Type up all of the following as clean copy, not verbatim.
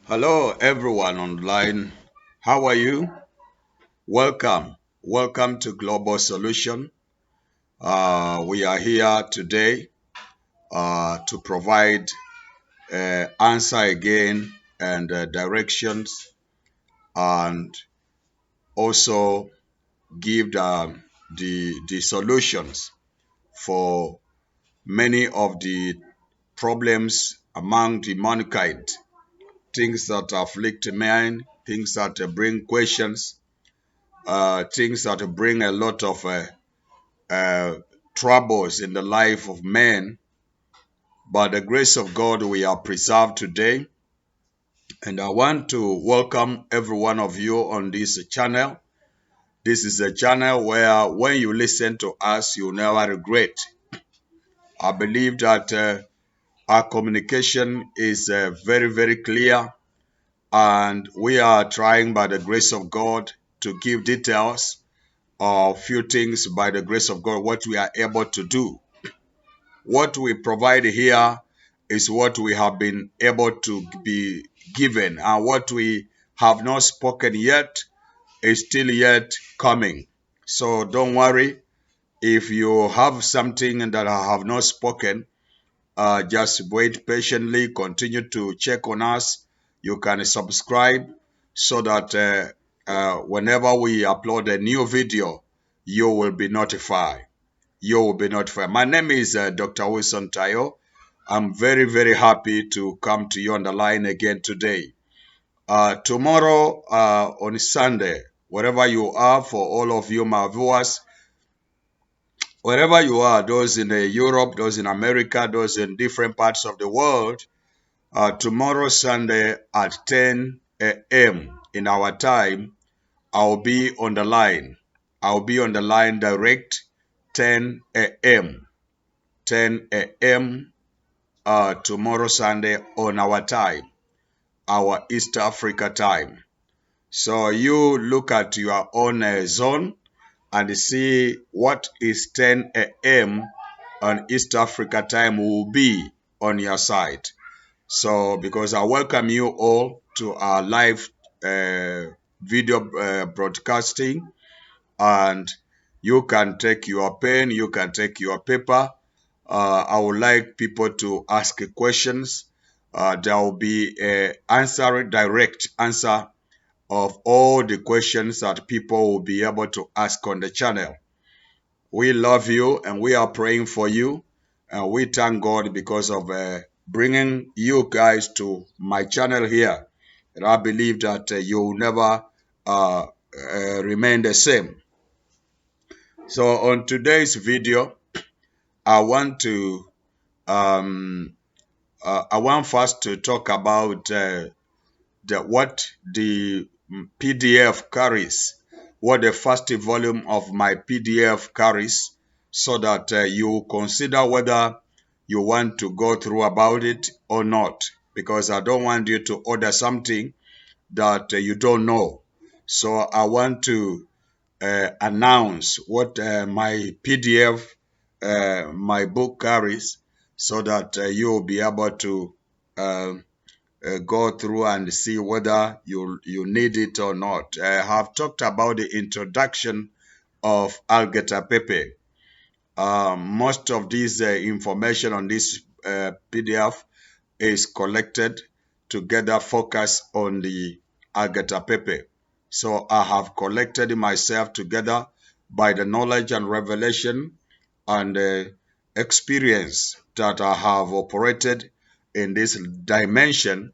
Hello, everyone online. How are you? Welcome. Welcome to Global Solution. We are here today to provide answer again and directions and also give the solutions for many of the problems among the mankind, things that afflict man, things that bring questions, things that bring a lot of uh, troubles in the life of man. By the grace of God, we are preserved today. And I want to welcome every one of you on this channel. This is a channel where when you listen to us, you'll never regret. I believe that our communication is very, very clear. And we are trying by the grace of God to give details of few things by the grace of God, what we are able to do. What we provide here is what we have been able to be given, and what we have not spoken yet is still yet coming. So don't worry. If you have something that I have not spoken, just wait patiently, continue to check on us. You can subscribe so that whenever we upload a new video, you will be notified. You will be notified. My name is Dr. Wilson Tayo. I'm very, very happy to come to you on the line again today. Tomorrow on Sunday, wherever you are, for all of you, my viewers, wherever you are, those in Europe, those in America, those in different parts of the world, tomorrow, Sunday at 10 a.m. in our time, I'll be on the line. I'll be on the line direct 10 a.m. 10 a.m. Tomorrow Sunday on our time, our East Africa time. So you look at your own zone and see what is 10 a.m. on East Africa time will be on your side. So because I welcome you all to our live video broadcasting, and you can take your pen, you can take your paper. I would like people to ask questions. There will be a direct answer of all the questions that people will be able to ask on the channel. We love you and we are praying for you. And we thank God because of bringing you guys to my channel here. And I believe that you will never remain the same. So on today's video, I want to I want first to talk about what the PDF carries, what the first volume of my PDF carries, so that you consider whether you want to go through about it or not, because I don't want you to order something that you don't know. So I want to announce what my PDF, my book carries, so that you will be able to go through and see whether you need it or not. I have talked about the introduction of Alligator Pepe. Most of this information on this PDF is collected together, focus on the Alligator Pepe. So I have collected myself together by the knowledge and revelation and experience that I have operated in this dimension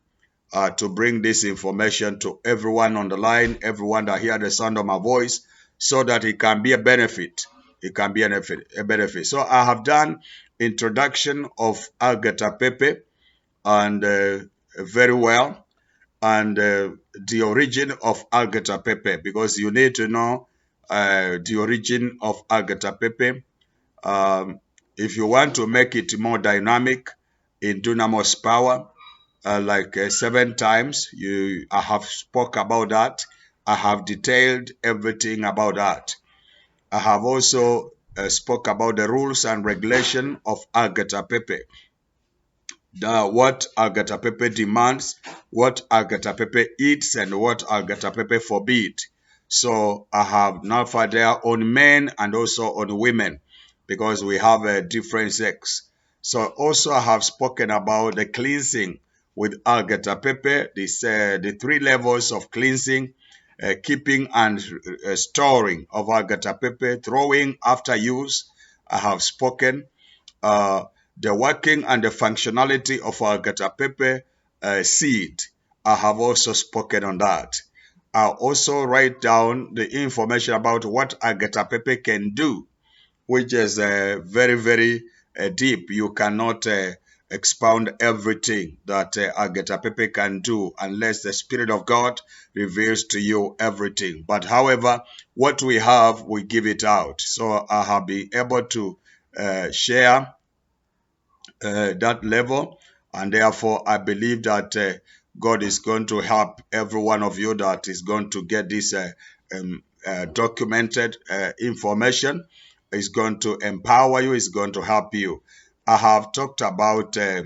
to bring this information to everyone on the line, everyone that hear the sound of my voice, so that it can be a benefit. It can be a benefit. So I have done introduction of Alligator Pepe and very well, and the origin of Alligator Pepe, because you need to know the origin of Alligator Pepe. If you want to make it more dynamic in Dunamis power, like 7 times, I have spoke about that. I have detailed everything about that. I have also spoke about the rules and regulation of Alligator Pepe. what Alligator pepper demands, what Alligator pepper eats, and what Alligator pepper forbid. So I have notified there on men and also on women because we have a different sex. So also I have spoken about the cleansing with Alligator pepper, the three levels of cleansing, keeping and storing of Alligator pepper, throwing after use. I have spoken uh, the working and the functionality of Alligator pepper seed. I have also spoken on that. I also write down the information about what Alligator pepper can do, which is very, very deep. You cannot expound everything that Alligator pepper can do unless the Spirit of God reveals to you everything. But however, what we have, we give it out. So I have been able to share that level. And therefore, I believe that God is going to help every one of you that is going to get this documented information. Is going to empower you, is going to help you. I have talked about uh,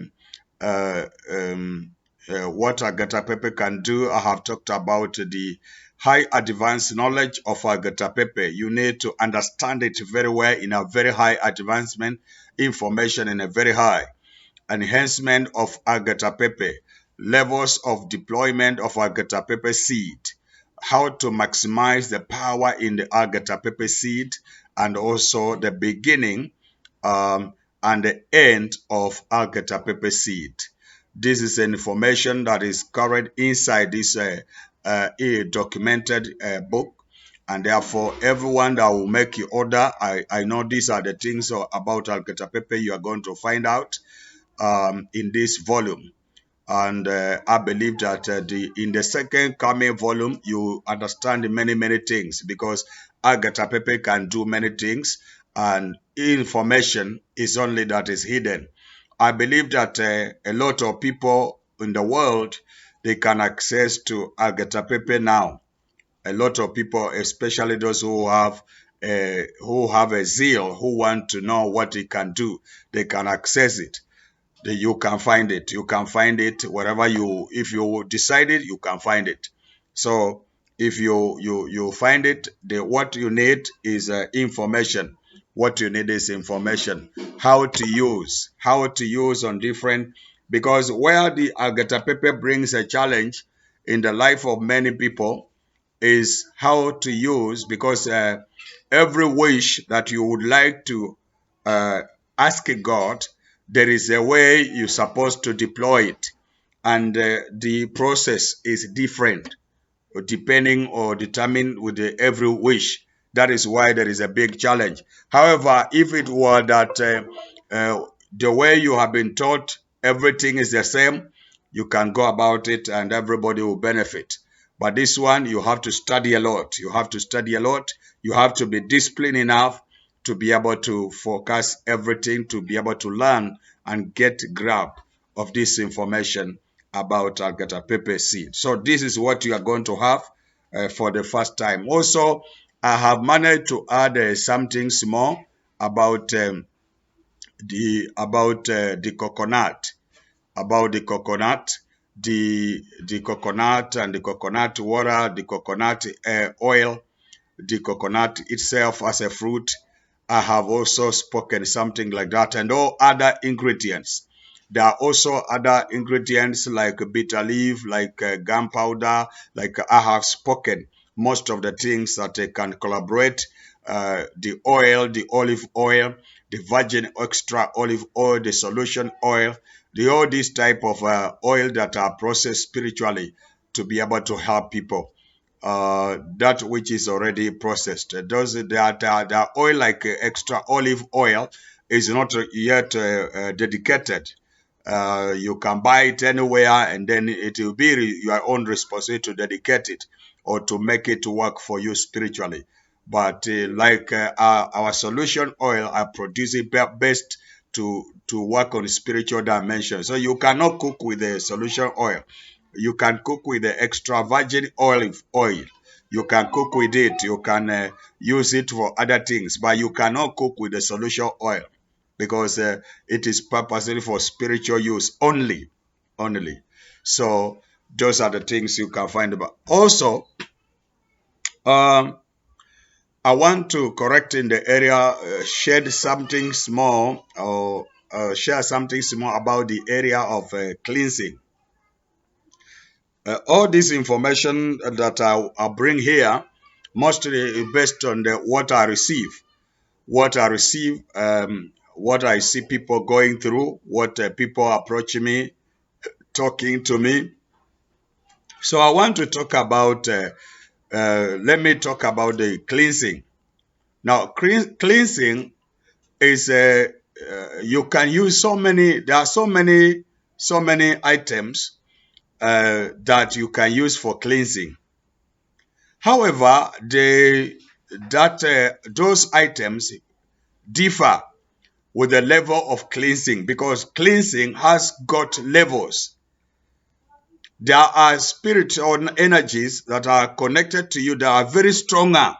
um, what Alligator pepper can do. I have talked about the high advanced knowledge of Alligator pepper. You need to understand it very well in a very high advancement information in a very high enhancement of Alligator pepper, levels of deployment of Alligator pepper seed, how to maximize the power in the Alligator pepper seed, and also the beginning and the end of Alligator pepper seed. This is information that is covered inside this documented book. And therefore, everyone that will make your order, I know these are the things about Alligator pepper you are going to find out in this volume. And I believe that in the second coming volume, you understand many things because Alligator pepper can do many things, and information is only that is hidden. I believe that a lot of people in the world they can access to Alligator pepper now. A lot of people, especially those who have a zeal, who want to know what it can do, they can access it. You can find it. You can find it wherever if you decide it, you can find it. So if you find it, what you need is information. What you need is information. How to use on different, because where the Alligator pepper brings a challenge in the life of many people is how to use, because every wish that you would like to uh, ask God, there is a way you're supposed to deploy it, and the process is different depending or determined with every wish. That is why there is a big challenge. However, if it were that the way you have been taught, everything is the same, you can go about it and everybody will benefit. But this one, you have to study a lot. You have to study a lot. You have to be disciplined enough to be able to focus everything, to be able to learn and get grab of this information about Alligator pepper seed. So this is what you are going to have for the first time. Also, I have managed to add something small about the coconut, about the coconut and the coconut water, the coconut oil, the coconut itself as a fruit. I have also spoken something like that, and all other ingredients. There are also other ingredients like bitter leaf, like gunpowder, like I have spoken most of the things that they can collaborate. The oil, the olive oil, the virgin extra olive oil, the solution oil, all these type of oil that are processed spiritually to be able to help people that which is already processed. Those the oil like extra olive oil is not yet dedicated. You can buy it anywhere, and then it will be your own responsibility to dedicate it or to make it work for you spiritually. But like our solution oil, I produce it best to work on spiritual dimension. So you cannot cook with the solution oil. You can cook with the extra virgin olive oil. You can cook with it. You can use it for other things, but you cannot cook with the solution oil. because it is purposely for spiritual use only. Only. So those are the things you can find about. Also, um, I want to correct in the area, shed something small or share something small about the area of cleansing. All this information that I bring here mostly is based on what I receive. What I receive, what I see people going through, what people approach me, talking to me. So I want to talk about, let me talk about the cleansing. Now, cleansing is, you can use so many, there are so many items that you can use for cleansing. However, those items differ with the level of cleansing, because cleansing has got levels. There are spiritual energies that are connected to you that are very stronger,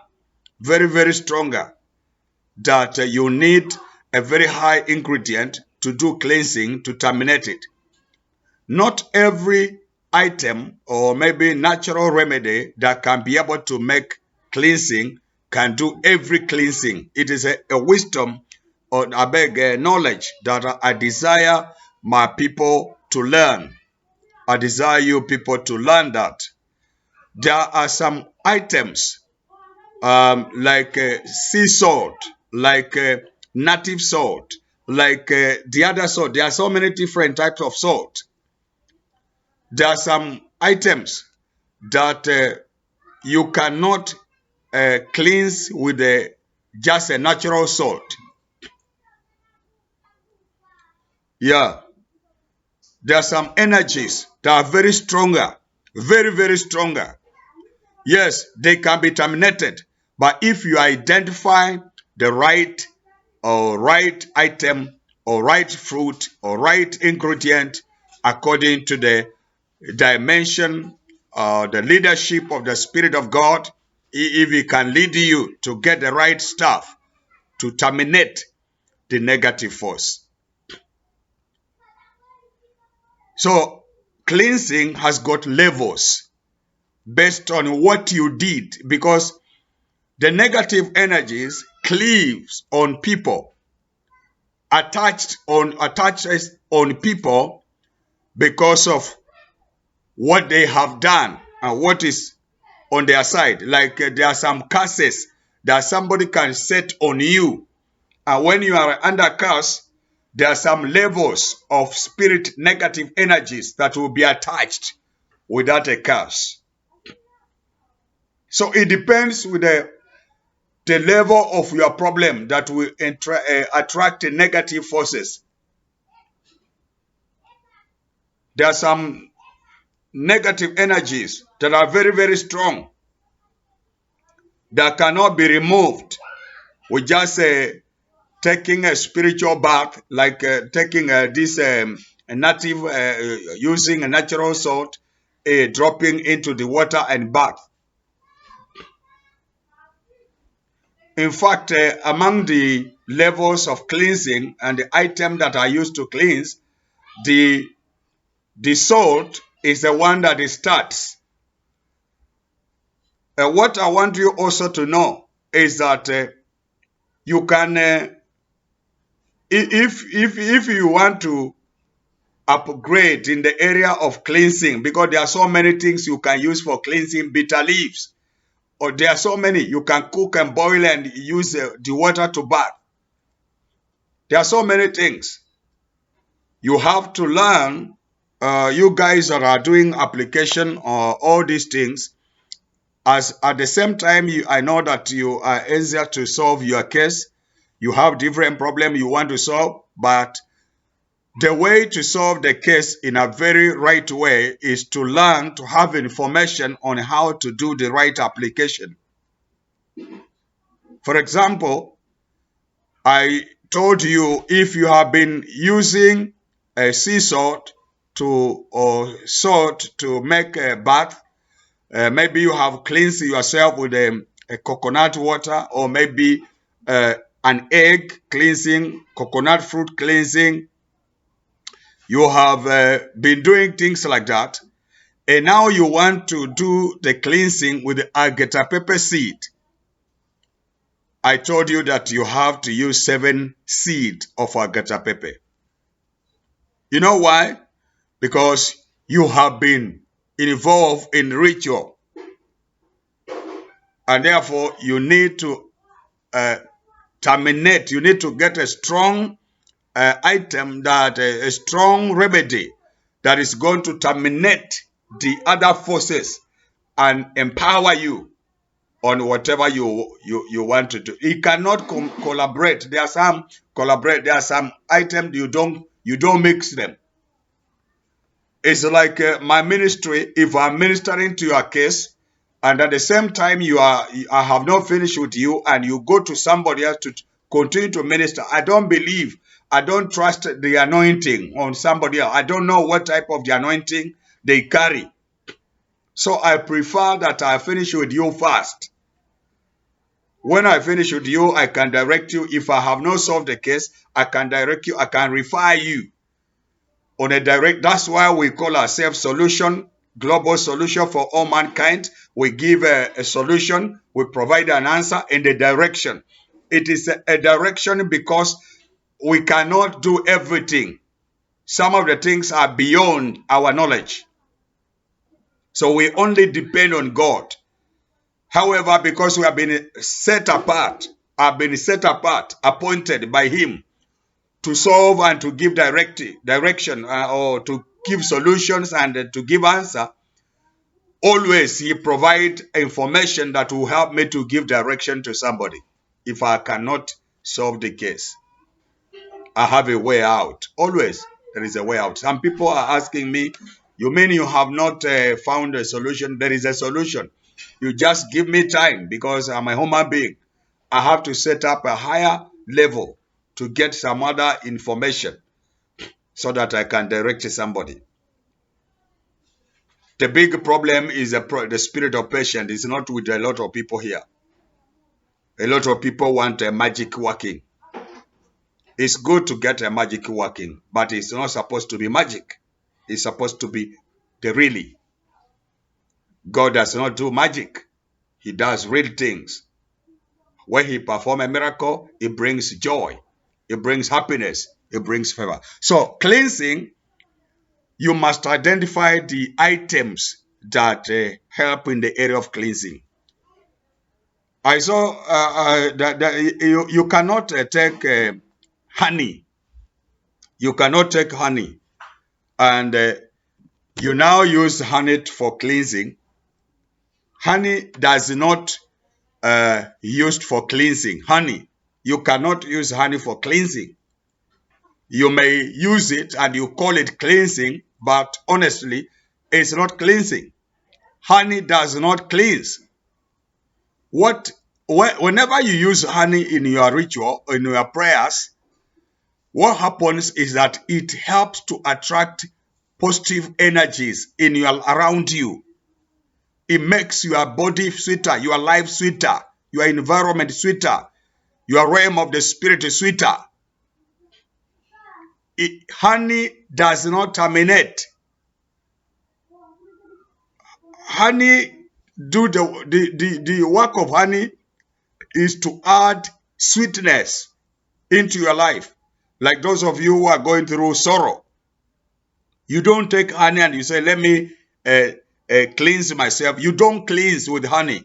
very, very stronger, that you need a very high ingredient to do cleansing to terminate it. Not every item or maybe natural remedy that can be able to make cleansing can do every cleansing. It is a wisdom or I beg knowledge that I desire my people to learn. I desire you people to learn that. There are some items like sea salt, like native salt, like the other salt. There are so many different types of salt. There are some items that you cannot cleanse with just a natural salt. Yeah, there are some energies that are very stronger, very, very stronger. Yes, they can be terminated, but if you identify the right item or right fruit or right ingredient according to the dimension, the leadership of the Spirit of God, if He can lead you to get the right stuff to terminate the negative force. So cleansing has got levels based on what you did, because the negative energies cleaves on people, attaches on people because of what they have done and what is on their side. Like there are some curses that somebody can set on you. And when you are under curse, there are some levels of spirit negative energies that will be attached without a curse. So it depends with the level of your problem that will attract the negative forces. There are some negative energies that are very, very strong that cannot be removed with just taking a spiritual bath, like taking this native, using a natural salt, dropping into the water and bath. In fact, among the levels of cleansing and the item that are used to cleanse, the salt is the one that it starts. What I want you also to know is that you can, if you want to upgrade in the area of cleansing, because there are so many things you can use for cleansing, bitter leaves, or there are so many you can cook and boil and use the water to bath. There are so many things you have to learn. You guys that are doing application or all these things, as at the same time I know that you are easier to solve your case. You have different problem you want to solve, but the way to solve the case in a very right way is to learn to have information on how to do the right application. For example, I told you if you have been using a sea salt or salt to make a bath, maybe you have cleansed yourself with a coconut water, or maybe an egg cleansing, coconut fruit cleansing. You have been doing things like that. And now you want to do the cleansing with the Alligator pepper seed. I told you that you have to use 7 seeds of Alligator pepper. You know why? Because you have been involved in ritual. And therefore, you need to terminate. You need to get a strong item, that a strong remedy that is going to terminate the other forces and empower you on whatever you want to do. You cannot collaborate. There are some collaborate. There are some items you don't mix them. It's like my ministry. If I'm ministering to your case, and at the same time I have not finished with you, and you go to somebody else to continue to minister, I don't believe. I don't trust the anointing on somebody else. I don't know what type of the anointing they carry. So I prefer that I finish with you first. When I finish with you, I can direct you. If I have not solved the case, I can direct you. I can refer you on a direct. That's why we call ourselves solution, global solution for all mankind. We give a solution. We provide an answer and a direction. It is a direction because we cannot do everything. Some of the things are beyond our knowledge. So we only depend on God. However, because we have been set apart, appointed by Him to solve and to give direction or to give solutions and to give answer, always He provide information that will help me to give direction to somebody. If I cannot solve the case, I have a way out. Always there is a way out. Some people are asking me, you mean you have not found a solution? There is a solution. You just give me time, because I'm a human being. I have to set up a higher level to get some other information so that I can direct somebody. The big problem is the spirit of patience. It's not with a lot of people here. A lot of people want a magic working. It's good to get a magic working, but it's not supposed to be magic. It's supposed to be the really. God does not do magic. He does real things. When He performs a miracle, it brings joy. It brings happiness. It brings favor. So cleansing, you must identify the items that help in the area of cleansing. I saw that you cannot take honey. You cannot take honey and you now use honey for cleansing. Honey does not used for cleansing. Honey, you cannot use honey for cleansing. You may use it and you call it cleansing, but honestly, it's not cleansing. Honey does not cleanse. Whenever you use honey in your ritual, in your prayers, what happens is that it helps to attract positive energies around you. It makes your body sweeter, your life sweeter, your environment sweeter, your realm of the spirit is sweeter. Honey does not terminate. Honey, the work of honey is to add sweetness into your life. Like those of you who are going through sorrow, you don't take honey and you say, let me cleanse myself. You don't cleanse with honey.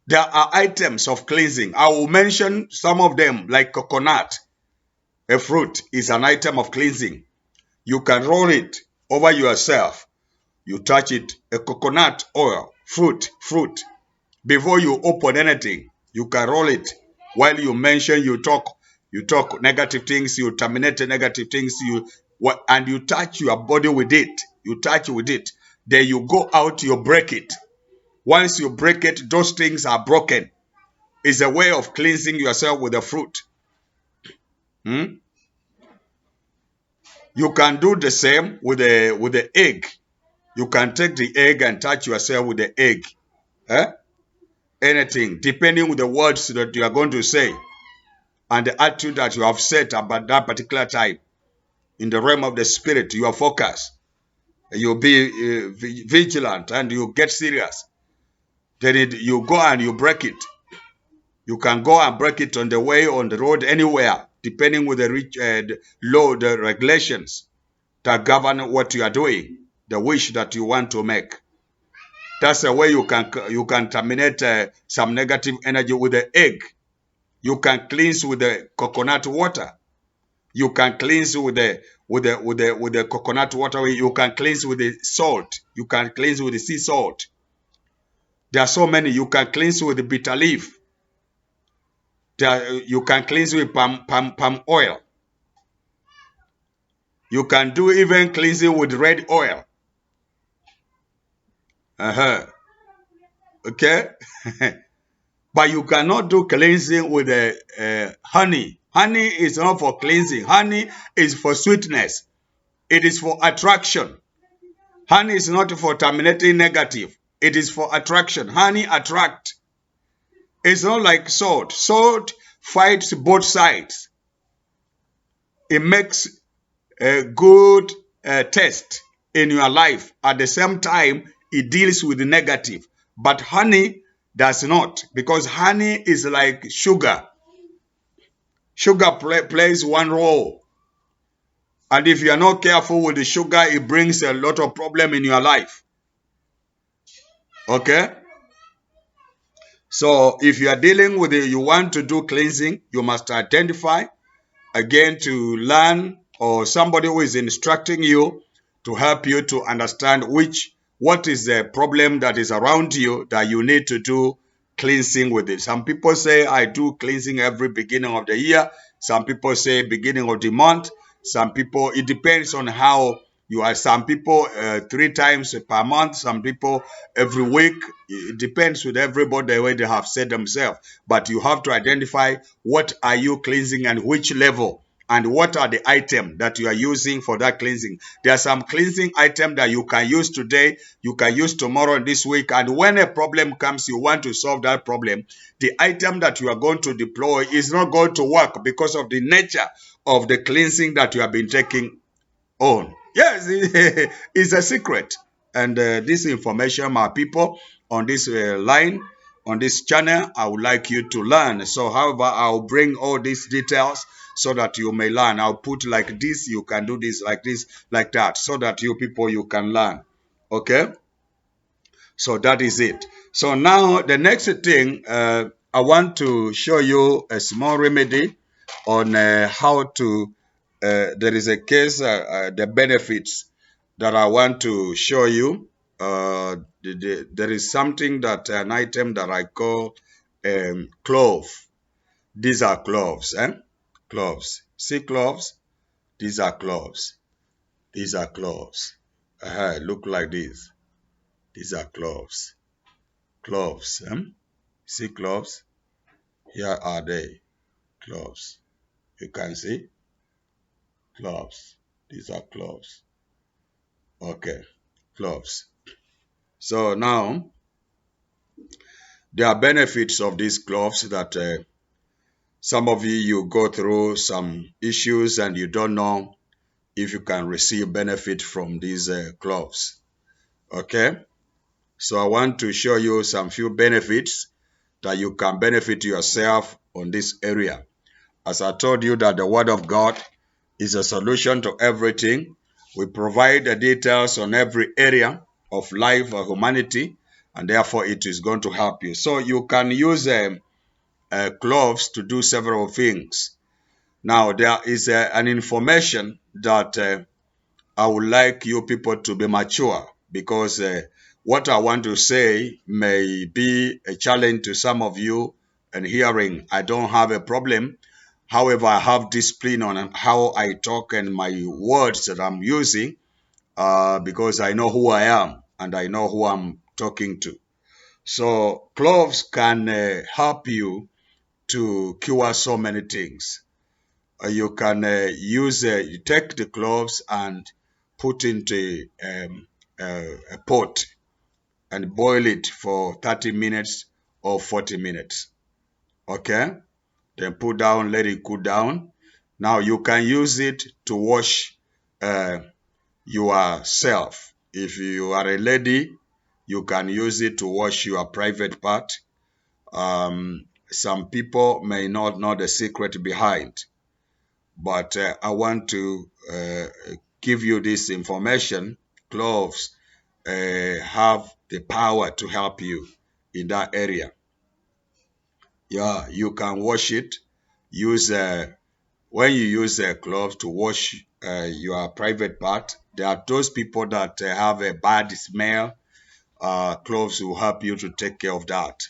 There are items of cleansing. I will mention some of them, like coconut. A fruit is an item of cleansing. You can roll it over yourself. You touch it, a coconut oil, fruit. Before you open anything, you can roll it. While you mention, you talk negative things, you terminate negative things, and you touch your body with it. You touch with it. Then you go out, you break it. Once you break it, those things are broken. It's a way of cleansing yourself with the fruit. You can do the same with the egg. You can take the egg and touch yourself with the egg. Anything, depending on the words that you are going to say. and the attitude that you have set about that particular time. In the realm of the spirit, you are focused. You'll be vigilant and you get serious. Then you go and you break it. You can go and break it on the way, on the road, anywhere, depending with the law, the regulations that govern what you are doing, the wish that you want to make. That's a way you can terminate some negative energy with the egg. You can cleanse with the coconut water. You can cleanse with the coconut water. You can cleanse with the salt. You can cleanse with the sea salt. There are so many. You can cleanse with the bitter leaf. You can cleanse with palm oil. You can do even cleansing with red oil. Okay? But you cannot do cleansing with honey. Honey is not for cleansing. Honey is for sweetness. It is for attraction. Honey is not for terminating negative. It is for attraction. Honey attract. It's not like salt. Salt fights both sides. It makes a good taste in your life. At the same time, it deals with the negative. But honey does not, because honey is like sugar. Sugar plays one role. And if you are not careful with the sugar, it brings a lot of problem in your life. Okay? So if you are dealing with it, you want to do cleansing, you must identify, again, to learn, or somebody who is instructing you to help you to understand what is the problem that is around you that you need to do cleansing with it. Some people say, I do cleansing every beginning of the year. Some people say beginning of the month. Some people, it depends on how you are. Some people 3 times per month. Some people every week. It depends with everybody the way they have said themselves. But you have to identify what are you cleansing and which level. And what are the items that you are using for that cleansing? There are some cleansing items that you can use today, you can use tomorrow and this week. And when a problem comes, you want to solve that problem, the item that you are going to deploy is not going to work because of the nature of the cleansing that you have been taking on. Yes, it's a secret. And this information, my people, on this line, on this channel, I would like you to learn. So, however, I'll bring all these details so that you may learn. I'll put like this, you can do this, like that, so that you people, you can learn. Okay? So that is it. So now the next thing, I want to show you a small remedy on how to, there is a case, the benefits that I want to show you. There is something that, an item that I call clove. These are cloves, cloves. See cloves? These are cloves. These are cloves. Look like this. These are cloves. Cloves. See cloves? Here are they. Cloves. You can see? Cloves. These are cloves. Okay. Cloves. So now, there are benefits of these cloves that some of you go through some issues and you don't know if you can receive benefit from these cloves. Okay? So I want to show you some few benefits that you can benefit yourself on this area. As I told you that the Word of God is a solution to everything, we provide the details on every area of life or humanity, and therefore it is going to help you. So you can use cloves to do several things. Now, there is an information that I would like you people to be mature, because what I want to say may be a challenge to some of you, and hearing, I don't have a problem. However, I have discipline on how I talk and my words that I'm using, because I know who I am and I know who I'm talking to. So cloves can help you to cure so many things. You can you take the cloves and put into a pot and boil it for 30 minutes or 40 minutes. Okay? then put down, let it cool down. Now you can use it to wash uh, yourself. If you are a lady, you can use it to wash your private part. Some people may not know the secret behind, but I want to give you this information. Cloves have the power to help you in that area. Yeah, you can wash it. Use when you use cloves to wash your private part. There are those people that have a bad smell. Cloves will help you to take care of that.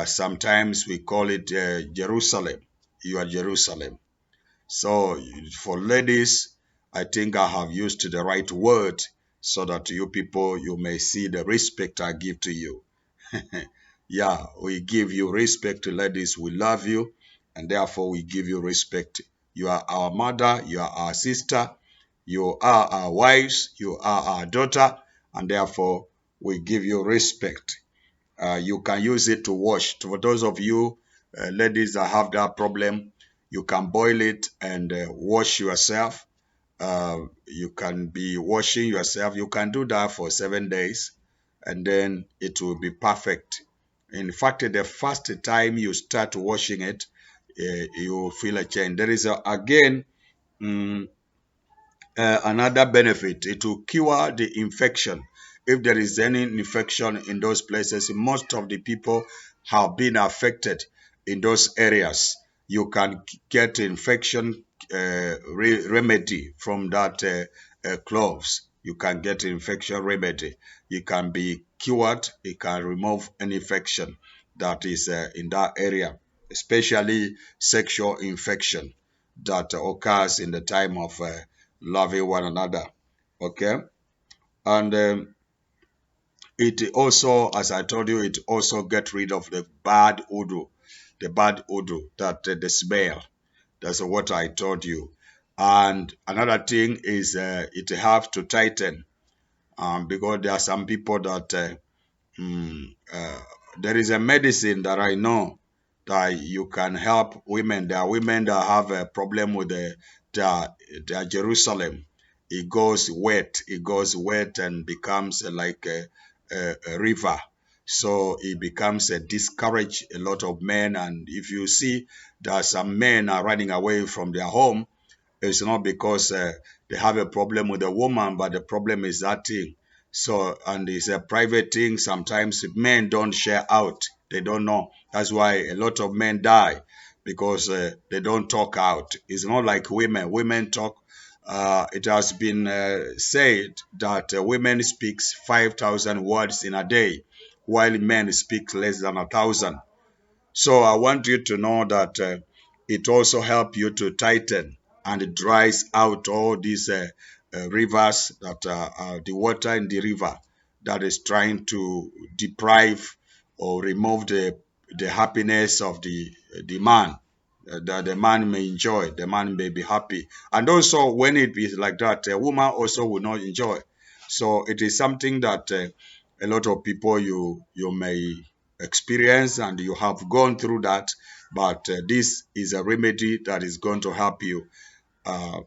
Sometimes we call it Jerusalem. You are Jerusalem. So for ladies, I think I have used the right word so that you people, you may see the respect I give to you. Yeah, we give you respect, ladies. We love you, and therefore we give you respect. You are our mother, you are our sister, you are our wives, you are our daughter, and therefore we give you respect. You can use it to wash. For those of you ladies that have that problem, you can boil it and wash yourself. You can be washing yourself. You can do that for 7 days, and then it will be perfect. In fact, the first time you start washing it, you will feel a change. There is again mm, another benefit. It will cure the infection. If there is any infection in those places, most of the people have been affected in those areas. You can get infection remedy from that cloves. You can get infection remedy. You can be cured. It can remove any infection that is in that area, especially sexual infection that occurs in the time of loving one another. Okay. And it also, as I told you, it also get rid of the bad odor, that the smell. That's what I told you. And another thing is it have to tighten, because there are some people that Mm, uh, there is a medicine that I know that you can help women. There are women that have a problem with their Jerusalem. It goes wet. It goes wet and becomes like a river. So it becomes a discourage a lot of men. And if you see that some men are running away from their home, it's not because they have a problem with a woman, but the problem is that thing. So, and it's a private thing. Sometimes men don't share out. They don't know. That's why a lot of men die because they don't talk out. It's not like women. Women talk. It has been said that women speaks 5,000 words in a day, while men speak less than 1,000. So I want you to know that it also helps you to tighten, and it dries out all these rivers that are the water in the river that is trying to deprive or remove the happiness of the man, that the man may enjoy, the man may be happy. And also when it is like that, a woman also will not enjoy. So it is something that a lot of people you may experience, and you have gone through that, but this is a remedy that is going to help you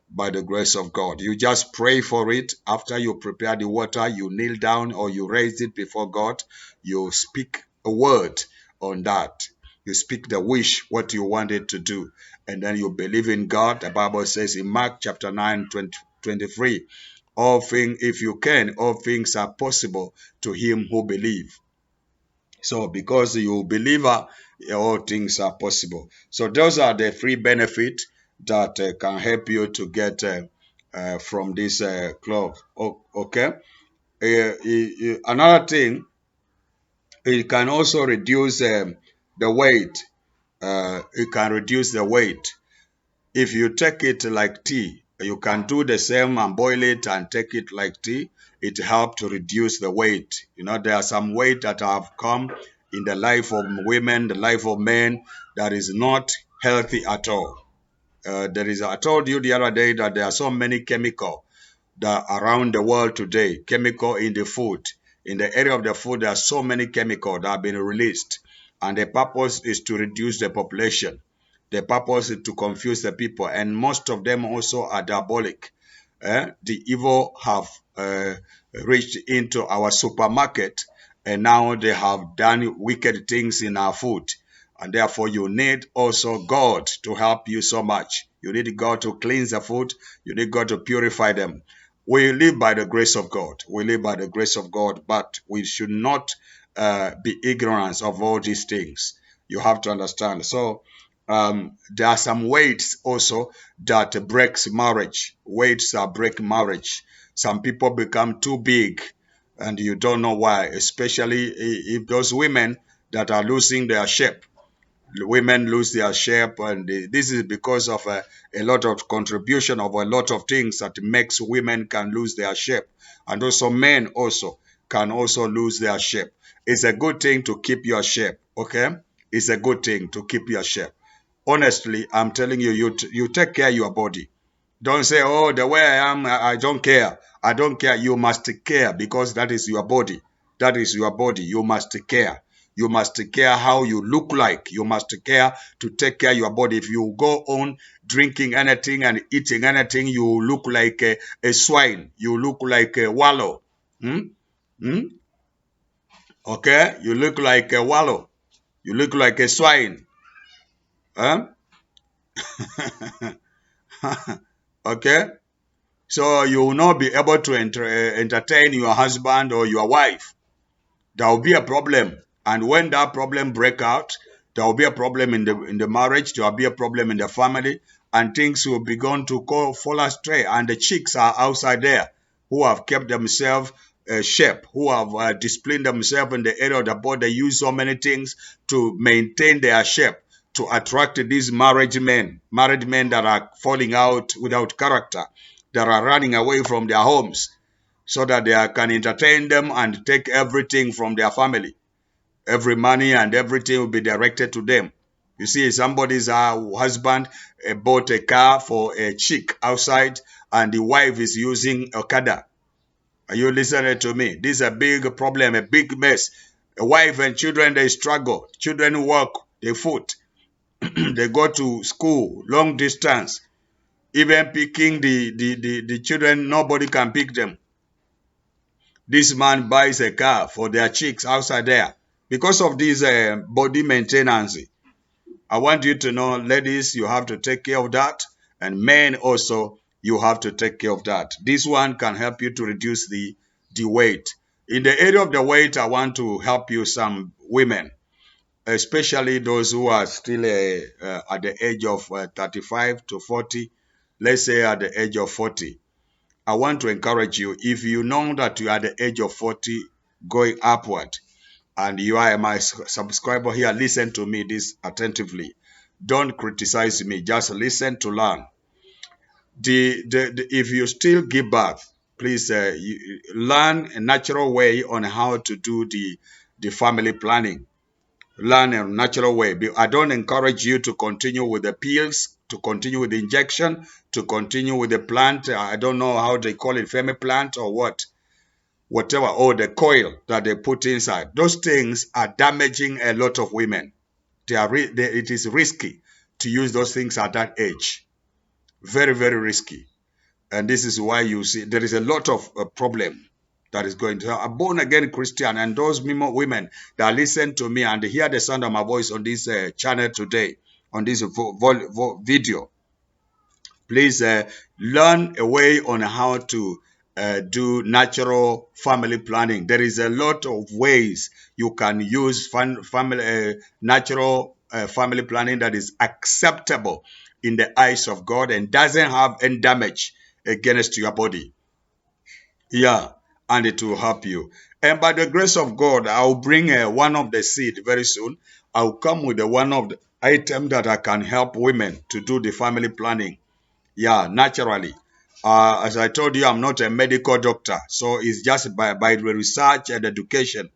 by the grace of God. You just pray for it. After you prepare the water, you kneel down or you raise it before God. You speak a word on that. You speak the wish, what you want it to do. And then you believe in God. The Bible says in Mark chapter 9, 23, all things, if you can, all things are possible to him who believe. So because you believer, all things are possible. So those are the three benefits that can help you to get from this club. Okay. Another thing, it can also reduce the weight. It can reduce the weight. If you take it like tea, you can do the same and boil it and take it like tea. It helps to reduce the weight. You know, there are some weight that have come in the life of women, the life of men, that is not healthy at all. I told you the other day that there are so many chemical that around the world today, chemical in the food. In the area of the food, there are so many chemical that have been released. And the purpose is to reduce the population. The purpose is to confuse the people, and most of them also are diabolic. The evil have reached into our supermarket, and now they have done wicked things in our food. And therefore, you need also God to help you so much. You need God to cleanse the food. You need God to purify them. We live by the grace of God. We live by the grace of God, but we should not be ignorant of all these things. You have to understand. So there are some weights also that breaks marriage. Weights that break marriage. Some people become too big, and you don't know why. Especially if those women that are losing their shape, women lose their shape, and this is because of a lot of contribution of a lot of things that makes women can lose their shape, and also men also can also lose their shape. It's a good thing to keep your shape, okay? It's a good thing to keep your shape. Honestly, I'm telling you, you take care of your body. Don't say, oh, the way I am, I don't care. I don't care. You must care because that is your body. That is your body. You must care. You must care how you look like. You must care to take care of your body. If you go on drinking anything and eating anything, you look like a swine. You look like a wallow. Hmm? Hmm? Okay? You look like a wallow. You look like a swine. Huh? Okay? So you will not be able to entertain your husband or your wife. There will be a problem. And when that problem break out, there will be a problem in the marriage, there will be a problem in the family, and things will begin to fall astray. And the chicks are outside there who have kept themselves shape, who have disciplined themselves in the area of the body. They use so many things to maintain their shape, to attract these married men that are falling out without character, that are running away from their homes so that they can entertain them and take everything from their family. Every money and everything will be directed to them. You see, somebody's husband bought a car for a chick outside, and the wife is using Okada. Are you listening to me? This is a big problem, a big mess. A wife and children, they struggle. Children work, they foot. They go to school, long distance. Even picking the children, nobody can pick them. This man buys a car for their chicks outside there because of this body maintenance. I want you to know, ladies, you have to take care of that, and men also, you have to take care of that. This one can help you to reduce the weight. In the area of the weight, I want to help you, some women, especially those who are still at the age of 35 to 40, let's say at the age of 40. I want to encourage you, if you know that you are at the age of 40 going upward, and you are my subscriber here, listen to me this attentively. Don't criticize me, just listen to learn. If you still give birth, please learn a natural way on how to do the family planning. Learn a natural way. I don't encourage you to continue with the pills, to continue with the injection, to continue with the plant. I don't know how they call it, femi plant or what, whatever, or the coil that they put inside. Those things are damaging a lot of women. It is risky to use those things at that age. Very, very risky. And this is why you see there is a lot of problem that is going to a born again Christian, and those women that listen to me and hear the sound of my voice on this channel today, on this video, please learn a way on how to do natural family planning. There is a lot of ways you can use natural family planning that is acceptable in the eyes of God and doesn't have any damage against your body. Yeah, and it will help you. And by the grace of God, I'll bring one of the seed very soon. I'll come with one of the item that I can help women to do the family planning. Yeah, naturally. As I told you, I'm not a medical doctor, so it's just by the research and education.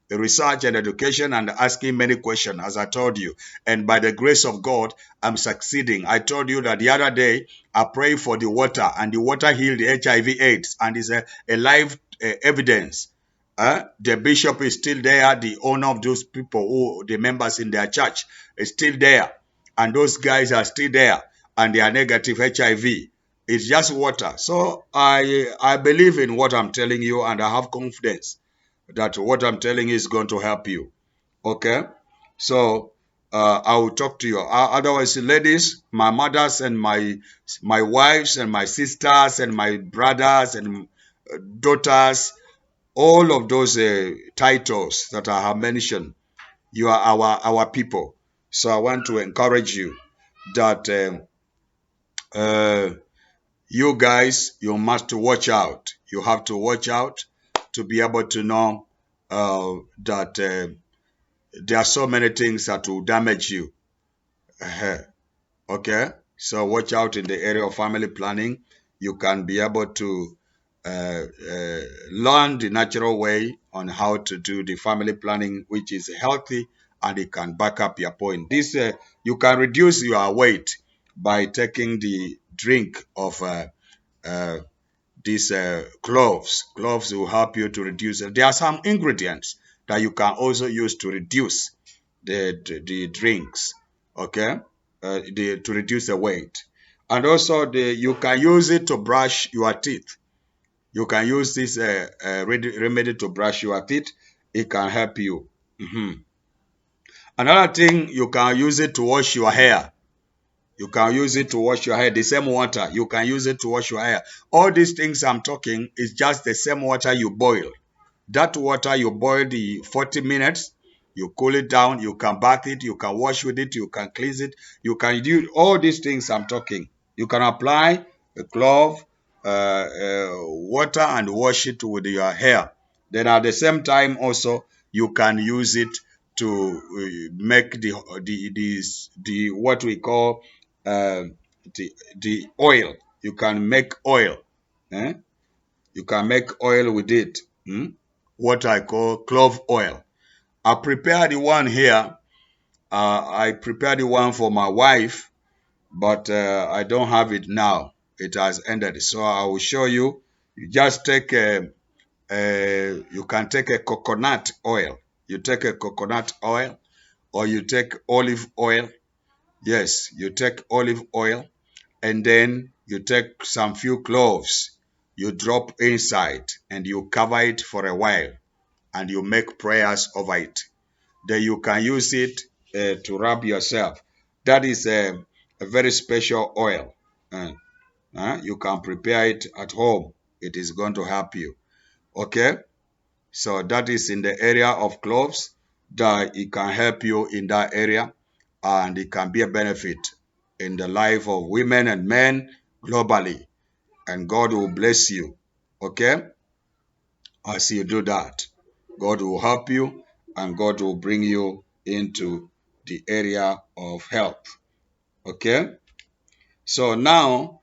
The research and education and asking many questions, as I told you. And by the grace of God, I'm succeeding. I told you that the other day, I prayed for the water, and the water healed the HIV/AIDS, and is a live evidence. The bishop is still there, the owner of those people, the members in their church, is still there. and those guys are still there and they are negative HIV. It's just water. So I believe in what I'm telling you, and I have confidence that what I'm telling you is going to help you. Okay? So I will talk to you. Otherwise, ladies, my mothers and my wives and my sisters and my brothers and daughters, all of those titles that I have mentioned, you are our people. So I want to encourage you that uh, you guys, you must watch out. You have to watch out to be able to know that there are so many things that will damage you. Okay, so watch out in the area of family planning. You can be able to learn the natural way on how to do the family planning, which is healthy, and it can back up your point. This you can reduce your weight by taking the drink of uh, these cloves. Cloves will help you to reduce. There are some ingredients that you can also use to reduce the drinks. Okay, to reduce the weight, and also you can use it to brush your teeth. You can use this remedy to brush your teeth. It can help you. Another thing, you can use it to wash your hair. You can use it to wash your hair. The same water, you can use it to wash your hair. All these things I'm talking is just the same water you boil. That water you boil the 40 minutes, you cool it down, you can bath it, you can wash with it, you can cleanse it, you can do all these things I'm talking. You can apply a clove, water, and wash it with your hair. Then at the same time also, you can use it to make the what we call uh, the oil. You can make oil. Eh? You can make oil with it. What I call clove oil. I prepared the one here. I prepared the one for my wife, but I don't have it now. It has ended. So I will show you. You just take you can take a coconut oil. You take a coconut oil, or you take olive oil. Yes, you take olive oil, and then you take some few cloves. You drop inside, and you cover it for a while, and you make prayers over it. Then you can use it to rub yourself. That is a very special oil. You can prepare it at home. It is going to help you. Okay? So that is in the area of cloves, that it can help you in that area, and it can be a benefit in the life of women and men globally. And God will bless you. Okay? As you do that, God will help you, and God will bring you into the area of health. Okay? So now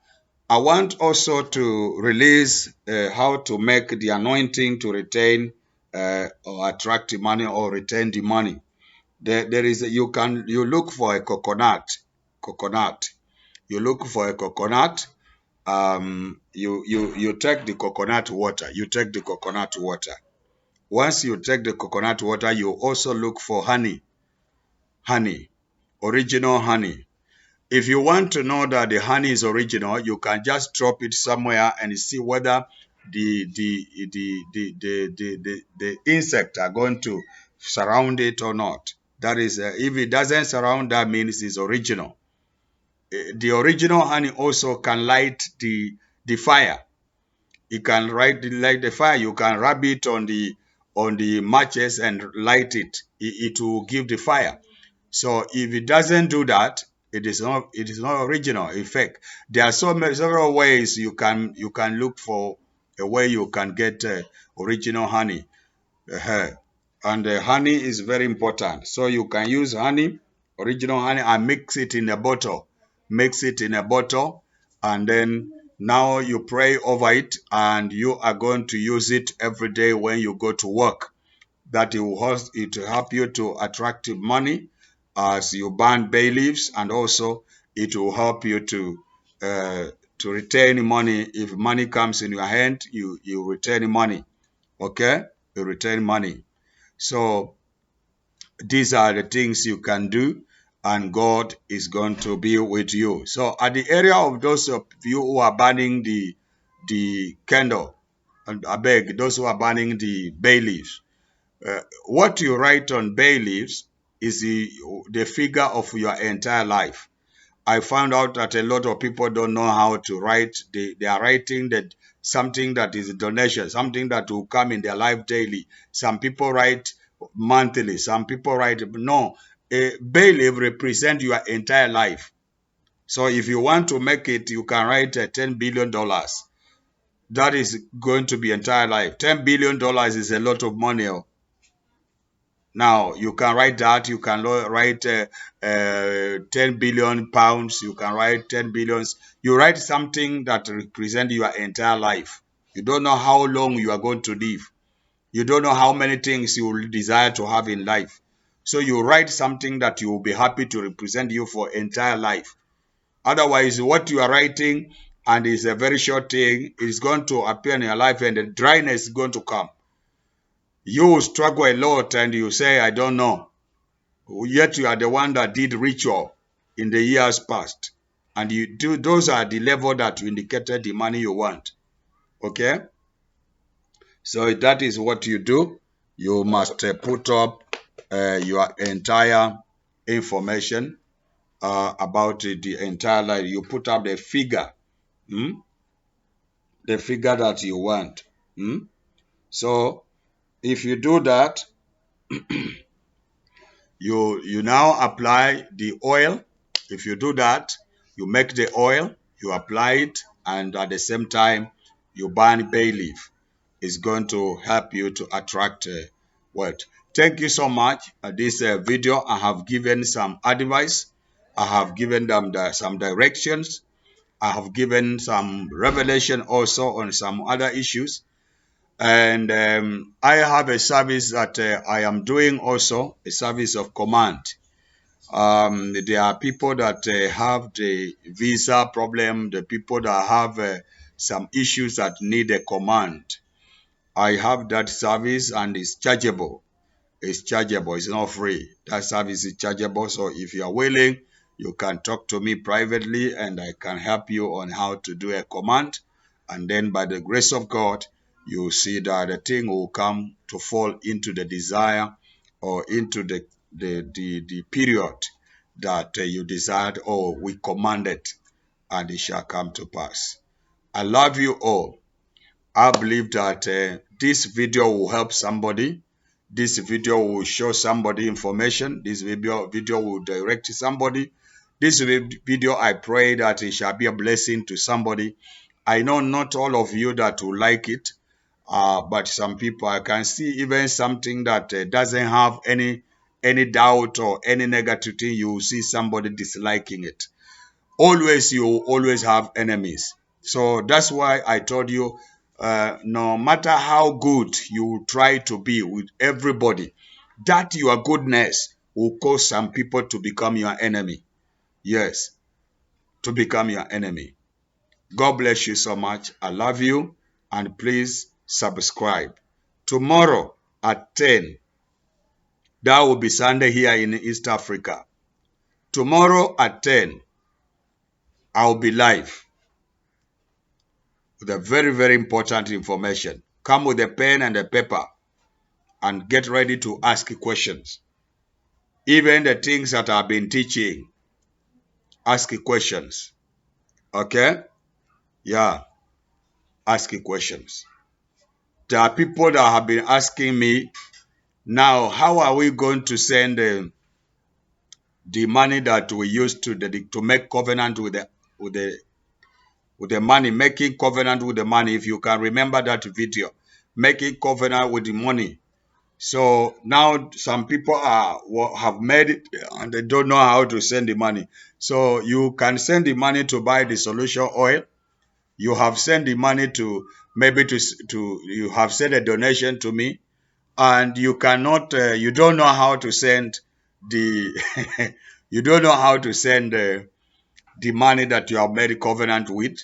I want also to release how to make the anointing to retain or attract the money or retain the money. There is you look for a coconut. You look for a coconut. You take the coconut water. You take the coconut water. Once you take the coconut water, you also look for honey, original honey. If you want to know that the honey is original, you can just drop it somewhere and see whether the insect are going to surround it or not. That is, if it doesn't surround, that means it's original. The original honey also can light the fire. You can light the fire. You can rub it on the matches and light it. It will give the fire. So if it doesn't do that, it is not original, in fact. There are several ways you can look for a way you can get original honey. uh And honey is very important. So you can use honey, original honey, and mix it in a bottle. Mix it in a bottle, and then now you pray over it, and you are going to use it every day when you go to work. That it will help you to attract money as you burn bay leaves, and also it will help you uh, to retain money. If money comes in your hand, you retain money. Okay, you retain money. So these are the things you can do. and God is going to be with you. So at the area of those of you who are burning the candle, and I beg those who are burning the bay leaves, what you write on bay leaves is the figure of your entire life. I found out that a lot of people don't know how to write. They are writing that something that is a donation, something that will come in their life daily. Some people write monthly. Some people write no. A bay leaf represents your entire life. So if you want to make it, you can write $10 billion. That is going to be entire life. $10 billion is a lot of money. Oh. Now, you can write that, you can write 10 billion pounds, you can write 10 billions. You write something that represents your entire life. You don't know how long you are going to live. You don't know how many things you will desire to have in life. So you write something that you will be happy to represent you for entire life. Otherwise, what you are writing and is a very short thing is going to appear in your life and the dryness is going to come. You will struggle a lot and you say, I don't know. Yet you are the one that did ritual in the years past. And you do those are the level that you indicated the money you want. Okay? So that is what you do. You must put up your entire information about the entire life. You put up the figure, hmm? The figure that you want. Hmm? So if you do that, you now apply the oil. If you do that, you make the oil, you apply it, and at the same time you burn bay leaf. It's going to help you to attract wealth. Thank you so much. This video I have given some advice, I have given them some directions, I have given some revelation also on some other issues. And I have a service that I am doing also, a service of command. There are people that have the visa problem, the people that have some issues that need a command. I have that service and it's chargeable. It's chargeable. It's not free. That service is chargeable. So if you are willing, you can talk to me privately and I can help you on how to do a command. And then by the grace of God, you see that the thing will come to fall into the desire or into the period that you desired or we commanded, and it shall come to pass. I love you all. I believe that this video will help somebody. This video will show somebody information. This video will direct somebody. This video, I pray that it shall be a blessing to somebody. I know not all of you that will like it, but some people, I can see even something that doesn't have any doubt or any negative thing, you will see somebody disliking it. Always, you will always have enemies. So that's why I told you, no matter how good you try to be with everybody, that your goodness will cause some people to become your enemy. Yes, to become your enemy. God bless you so much. I love you. And please subscribe. Tomorrow at 10, that will be Sunday here in East Africa. Tomorrow at 10, I'll be live with a very, very important information. Come with a pen and a paper and get ready to ask questions. Even the things that I've been teaching, ask questions. Okay? Yeah, ask questions. There are people that have been asking me, now, how are we going to send the money that we use to make covenant with the with the money, making covenant with the money? If you can remember that video, making covenant with the money. So now some people have made it and they don't know how to send the money. So you can send the money to buy the solution oil. You have sent the money to maybe to you have sent a donation to me, and you cannot you don't know how to send the you don't know how to send the money that you have made a covenant with.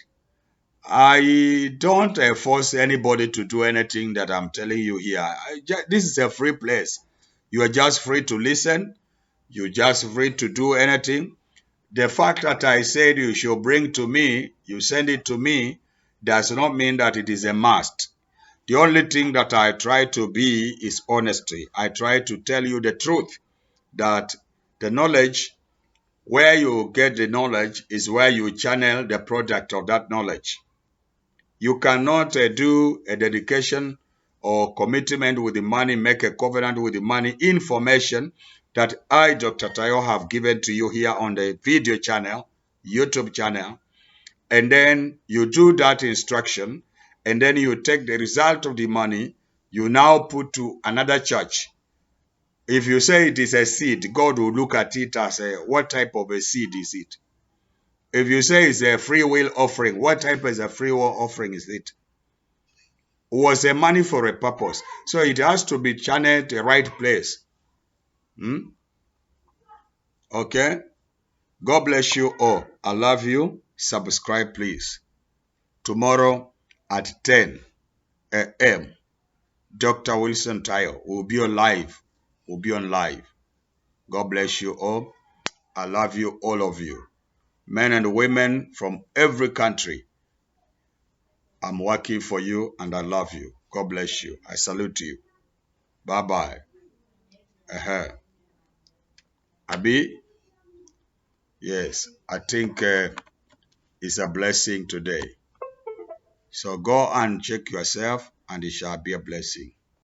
I don't force anybody to do anything that I'm telling you here. This is a free place. You are just free to listen. You just free to do anything. The fact that I said you should bring to me, you send it to me, does not mean that it is a must. The only thing that I try to be is honesty. I try to tell you the truth that the knowledge, where you get the knowledge is where you channel the product of that knowledge. You cannot do a dedication or commitment with the money, make a covenant with the money, information that I, Dr. Tayo, have given to you here on the video channel, YouTube channel, and then you do that instruction, and then you take the result of the money, you now put to another church. If you say it is a seed, God will look at it as what type of a seed is it? If you say it's a free will offering, what type of a free will offering is it? Was a money for a purpose. So it has to be channeled the right place. Okay? God bless you all. I love you. Subscribe, please. Tomorrow at 10 a.m., Dr. Wilson Tayo will be on live. Will be on live. God bless you all. I love you, all of you. Men and women from every country. I'm working for you and I love you. God bless you. I salute you. Bye-bye. Abi? Yes, I think it's a blessing today. So go and check yourself and it shall be a blessing.